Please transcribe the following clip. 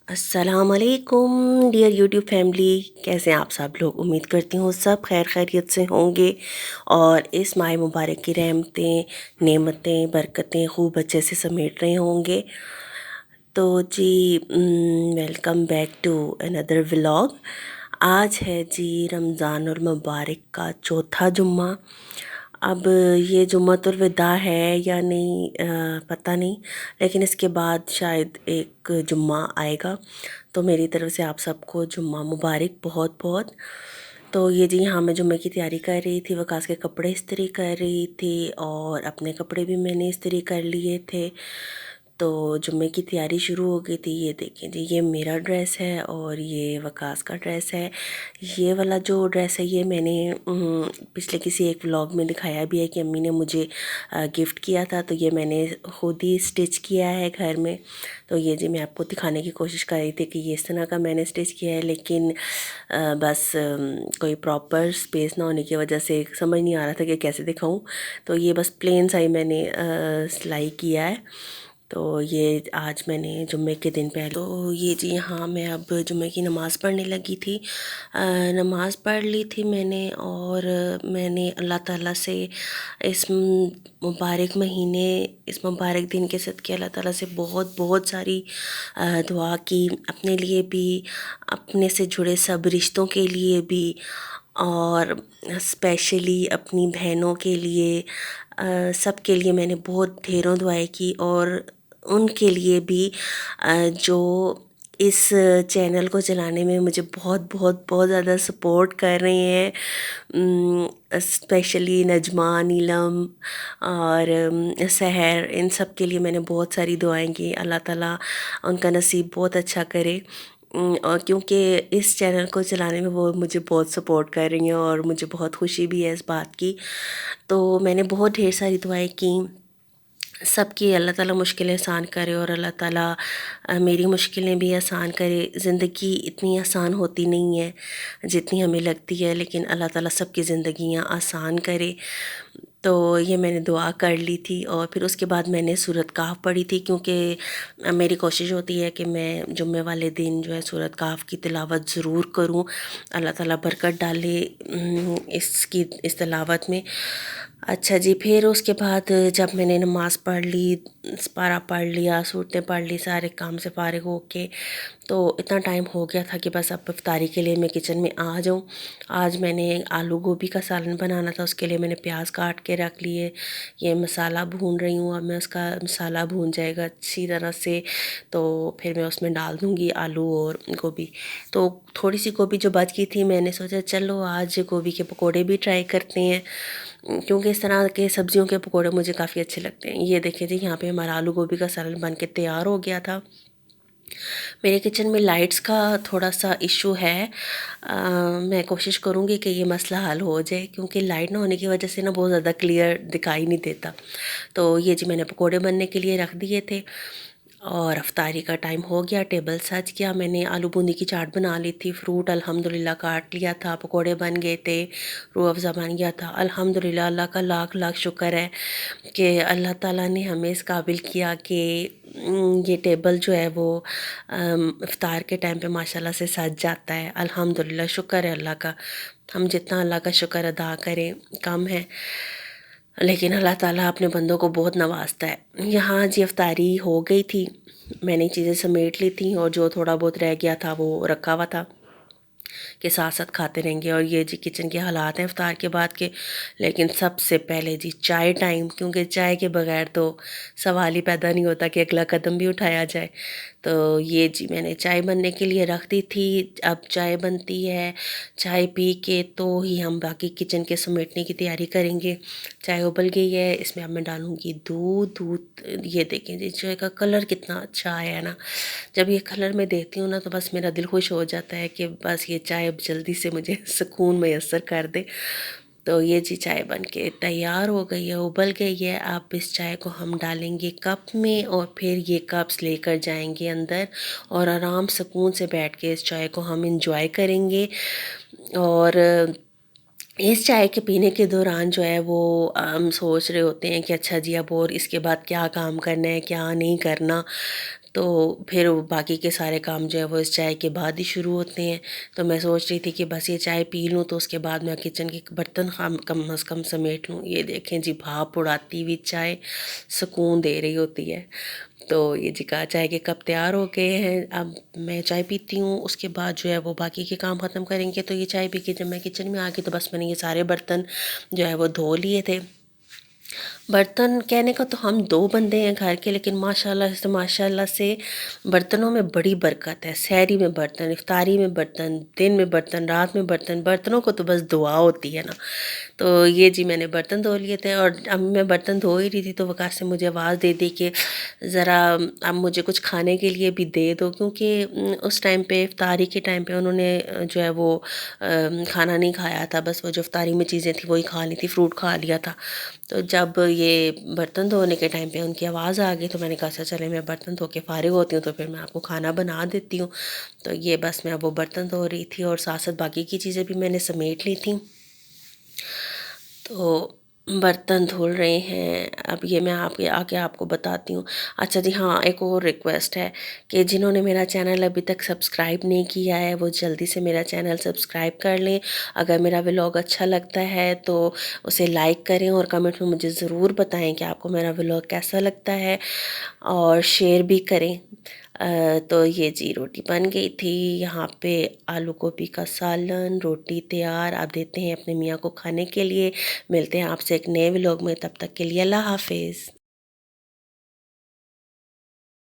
अस्सलामुअलैकुम dear YouTube family. कैसे हैं आप सब लोग? उम्मीद करती हूँ सब खैर खैरियत से होंगे और इस माह मुबारक की रहमतें, नेमतें, बरकतें खूब अच्छे से समेट रहे होंगे। तो जी, welcome back to another vlog. आज है जी रमज़ानुल मुबारक का चौथा जुम्मा। अब ये जुम्मतुल विदा है या नहीं, पता नहीं, लेकिन इसके बाद शायद एक जुम्मा आएगा। तो मेरी तरफ से आप सबको जुम्मा मुबारक बहुत बहुत। तो ये जी, हाँ, मैं जुम्मे की तैयारी कर रही थी, वकास के कपड़े इस्त्री कर रही थी और अपने कपड़े भी मैंने इस्त्री कर लिए थे। तो जुम्मे की तैयारी शुरू हो गई थी। ये देखें जी, ये मेरा ड्रेस है और ये वकास का ड्रेस है। ये वाला जो ड्रेस है ये मैंने पिछले किसी एक व्लॉग में दिखाया भी है कि अम्मी ने मुझे गिफ्ट किया था। तो ये मैंने खुद ही स्टिच किया है घर में। तो ये जी, मैं आपको दिखाने की कोशिश कर रही थी कि ये इस तरह का मैंने स्टिच किया है, लेकिन बस कोई प्रॉपर स्पेस ना होने की वजह से समझ नहीं आ रहा था कि कैसे दिखाऊं। तो ये बस प्लेन सा ही मैंने सिलाई किया है। तो ये आज मैंने जुम्मे के दिन पहले, तो ये जी, हाँ, मैं अब जुम्मे की नमाज़ पढ़ने लगी थी। नमाज़ पढ़ ली थी मैंने और मैंने अल्लाह ताला से इस मुबारक महीने, इस मुबारक दिन के सदक़े अल्लाह ताला से बहुत बहुत सारी दुआ की, अपने लिए भी, अपने से जुड़े सब रिश्तों के लिए भी और स्पेशली अपनी बहनों के लिए, सब के लिए मैंने बहुत ढेरों दुआएं की। और उनके लिए भी जो इस चैनल को चलाने में मुझे बहुत बहुत बहुत ज़्यादा सपोर्ट कर रहे हैं, स्पेशली नजमा, नीलम और सहर, इन सब के लिए मैंने बहुत सारी दुआएं की। अल्लाह ताला उनका नसीब बहुत अच्छा करे। और क्योंकि इस चैनल को चलाने में वो मुझे बहुत सपोर्ट कर रही हैं और मुझे बहुत खुशी भी है इस बात की। तो मैंने बहुत ढेर सारी दुआएं की सबकी, अल्लाह ताला मुश्किलें आसान करे और अल्लाह ताला मेरी मुश्किलें भी आसान करे। ज़िंदगी इतनी आसान होती नहीं है जितनी हमें लगती है, लेकिन अल्लाह ताला सबकी ज़िंदगियाँ आसान करे। तो ये मैंने दुआ कर ली थी और फिर उसके बाद मैंने सूरत काफ पढ़ी थी, क्योंकि मेरी कोशिश होती है कि मैं जुम्मे वाले दिन जो है सूरत काफ की तिलावत ज़रूर करूं। अल्लाह ताला बरकत डाले इसकी, इस तिलावत में। अच्छा जी, फिर उसके बाद जब मैंने नमाज़ पढ़ ली, पारा पढ़ लिया, सूरतें पढ़ ली, सारे काम से फारिग होके, तो इतना टाइम हो गया था कि बस अब इफ्तारी के लिए मैं किचन में आ जाऊं। आज मैंने आलू गोभी का सालन बनाना था, उसके लिए मैंने प्याज काट के रख लिए। ये मसाला भून रही हूँ, अब मैं उसका मसाला भून जाएगा अच्छी तरह से तो फिर मैं उसमें डाल दूँगी आलू और गोभी। तो थोड़ी सी गोभी जो बच गई थी, मैंने सोचा चलो आज गोभी के पकोड़े भी ट्राई करते हैं, क्योंकि इस तरह के सब्जियों के पकोड़े मुझे काफ़ी अच्छे लगते हैं। ये देखिए जी, यहाँ पे हमारा आलू गोभी का सालन बन के तैयार हो गया था। मेरे किचन में लाइट्स का थोड़ा सा इशू है। मैं कोशिश करूँगी कि ये मसला हल हो जाए, क्योंकि लाइट ना होने की वजह से ना बहुत ज़्यादा क्लियर दिखाई नहीं देता। तो ये जी, मैंने पकोड़े बनने के लिए रख दिए थे और अफ्तारी का टाइम हो गया, टेबल सज गया। मैंने आलू बूंदी की चाट बना ली थी, फ्रूट अल्हम्दुलिल्लाह काट लिया था, पकोड़े बन गए थे, रूह अफ़ज़ा बन गया था। अल्हम्दुलिल्लाह, अल्लाह का लाख लाख शुक्र है कि अल्लाह ताला ने हमें इस काबिल किया कि ये टेबल जो है वो इफ़्तार के टाइम पे माशाल्लाह से सज जाता है। अल्हम्दुलिल्लाह, शुक्र है अल्लाह का। हम जितना अल्लाह का शुक्र अदा करें कम है, लेकिन अल्लाह ताला अपने बंदों को बहुत नवाजता है। यहाँ जी इफ्तारी हो गई थी, मैंने चीज़ें समेट ली थी और जो थोड़ा बहुत रह गया था वो रखा हुआ था कि साथ साथ खाते रहेंगे। और ये जी किचन के हालात हैं इफ्तार के बाद के। लेकिन सबसे पहले जी चाय टाइम, क्योंकि चाय के बगैर तो सवाल ही पैदा नहीं होता कि अगला कदम भी उठाया जाए। तो ये जी, मैंने चाय बनने के लिए रख दी थी। अब चाय बनती है, चाय पी के तो ही हम बाकी किचन के समेटने की तैयारी करेंगे। चाय उबल गई है, इसमें अब मैं डालूँगी दूध। दूध ये देखें जी, चाय का कलर कितना अच्छा आया है ना। जब ये कलर मैं देखती हूँ ना तो बस मेरा दिल खुश हो जाता है कि बस ये चाय अब जल्दी से मुझे सुकून मैसर कर दे। तो ये जी, चाय बन के तैयार हो गई है, उबल गई है। अब इस चाय को हम डालेंगे कप में और फिर ये कप्स लेकर जाएंगे अंदर और आराम सुकून से बैठ के इस चाय को हम इंजॉय करेंगे। और इस चाय के पीने के दौरान जो है वो हम सोच रहे होते हैं कि अच्छा जी, अब और इसके बाद क्या काम करना है, क्या नहीं करना। तो फिर बाकी के सारे काम जो है वो इस चाय के बाद ही शुरू होते हैं। तो मैं सोच रही थी कि बस ये चाय पी लूँ तो उसके बाद मैं किचन के बर्तन कम से कम समेट लूँ। ये देखें जी, भाप उड़ाती हुई चाय सुकून दे रही होती है। तो ये जी का चाय के कप तैयार हो गए हैं। अब मैं चाय पीती हूँ, उसके बाद जो है वो बाकी के काम ख़त्म करेंगे। तो ये चाय पी के जब मैं किचन में आ गई तो बस मैंने ये सारे बर्तन जो है वो धो लिए थे। बर्तन कहने का तो हम 2 बंदे हैं घर के, लेकिन माशाल्लाह से बर्तनों में बड़ी बरकत है। सहरी में बर्तन, इफ्तारी में बर्तन, दिन में बर्तन, रात में बर्तन, बर्तनों को तो बस दुआ होती है ना। तो ये जी मैंने बर्तन धो लिए थे और अब मैं बर्तन धो ही रही थी तो वकास से मुझे आवाज़ दे दी कि ज़रा अब मुझे कुछ खाने के लिए भी दे दो, क्योंकि उस टाइम पे इफ्तारी के टाइम पे उन्होंने जो है वो खाना नहीं खाया था, बस वो जो इफ्तारी में चीज़ें थी वही खा ली थी, फ्रूट खा लिया था। तो जब ये बर्तन धोने के टाइम पे उनकी आवाज़ आ गई तो मैंने कहा अच्छा चले मैं बर्तन धो के फ़ारिग होती हूँ तो फिर मैं आपको खाना बना देती हूँ। तो ये बस मैं वो बर्तन धो रही थी और साथ साथ बाकी की चीज़ें भी मैंने समेट ली थी। तो बर्तन धुल रहे हैं। अब ये मैं आपके आके आपको बताती हूँ। अच्छा जी हाँ, एक और रिक्वेस्ट है कि जिन्होंने मेरा चैनल अभी तक सब्सक्राइब नहीं किया है वो जल्दी से मेरा चैनल सब्सक्राइब कर लें। अगर मेरा व्लॉग अच्छा लगता है तो उसे लाइक करें और कमेंट में मुझे ज़रूर बताएं कि आपको मेरा व्लॉग कैसा लगता है, और शेयर भी करें। तो ये जी रोटी बन गई थी, यहाँ पे आलू गोभी का सालन, रोटी तैयार। आप देते हैं अपने मियाँ को खाने के लिए। मिलते हैं आपसे एक नए व्लॉग में, तब तक के लिए अल्लाह हाफिज़।